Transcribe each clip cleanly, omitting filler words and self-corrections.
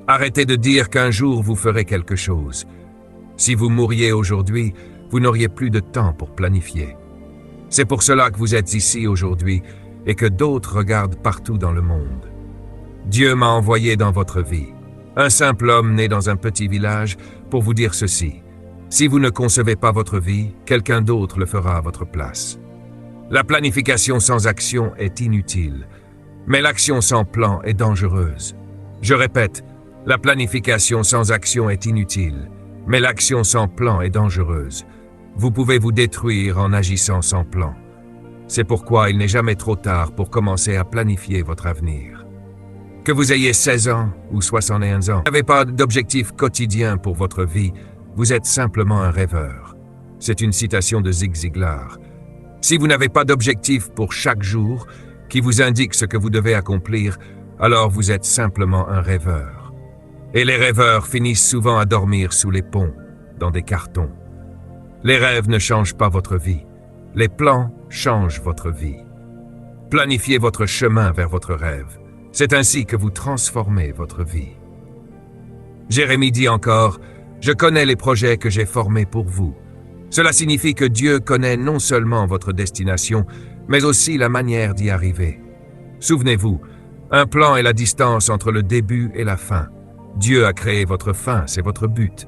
Arrêtez de dire qu'un jour vous ferez quelque chose. Si vous mouriez aujourd'hui, vous n'auriez plus de temps pour planifier. C'est pour cela que vous êtes ici aujourd'hui et que d'autres regardent partout dans le monde. Dieu m'a envoyé dans votre vie, un simple homme né dans un petit village, pour vous dire ceci. Si vous ne concevez pas votre vie, quelqu'un d'autre le fera à votre place. La planification sans action est inutile, mais l'action sans plan est dangereuse. Je répète, la planification sans action est inutile, mais l'action sans plan est dangereuse. Vous pouvez vous détruire en agissant sans plan. C'est pourquoi il n'est jamais trop tard pour commencer à planifier votre avenir. Que vous ayez 16 ans ou 61 ans, vous n'avez pas d'objectif quotidien pour votre vie, vous êtes simplement un rêveur. C'est une citation de Zig Ziglar. Si vous n'avez pas d'objectif pour chaque jour qui vous indique ce que vous devez accomplir, alors vous êtes simplement un rêveur. Et les rêveurs finissent souvent à dormir sous les ponts, dans des cartons. Les rêves ne changent pas votre vie. Les plans changent votre vie. Planifiez votre chemin vers votre rêve. C'est ainsi que vous transformez votre vie. Jérémie dit encore, « Je connais les projets que j'ai formés pour vous. » Cela signifie que Dieu connaît non seulement votre destination, mais aussi la manière d'y arriver. Souvenez-vous, un plan est la distance entre le début et la fin. Dieu a créé votre fin, c'est votre but.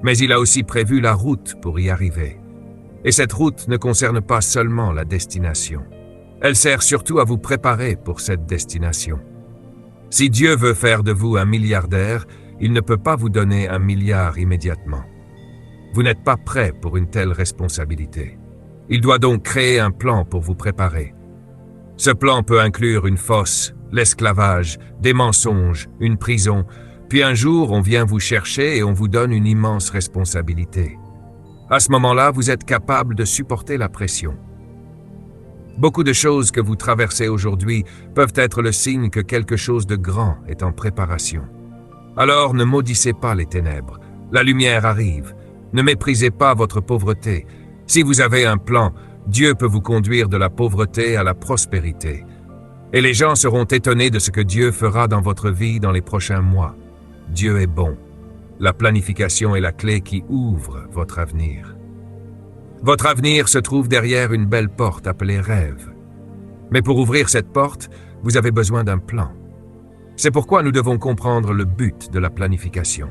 Mais il a aussi prévu la route pour y arriver. Et cette route ne concerne pas seulement la destination. Elle sert surtout à vous préparer pour cette destination. Si Dieu veut faire de vous un milliardaire, il ne peut pas vous donner 1 milliard immédiatement. Vous n'êtes pas prêt pour une telle responsabilité. Il doit donc créer un plan pour vous préparer. Ce plan peut inclure une fosse, l'esclavage, des mensonges, une prison, puis un jour on vient vous chercher et on vous donne une immense responsabilité. À ce moment-là, vous êtes capable de supporter la pression. Beaucoup de choses que vous traversez aujourd'hui peuvent être le signe que quelque chose de grand est en préparation. Alors ne maudissez pas les ténèbres. La lumière arrive. Ne méprisez pas votre pauvreté. Si vous avez un plan, Dieu peut vous conduire de la pauvreté à la prospérité. Et les gens seront étonnés de ce que Dieu fera dans votre vie dans les prochains mois. Dieu est bon. La planification est la clé qui ouvre votre avenir. Votre avenir se trouve derrière une belle porte appelée rêve. Mais pour ouvrir cette porte, vous avez besoin d'un plan. C'est pourquoi nous devons comprendre le but de la planification.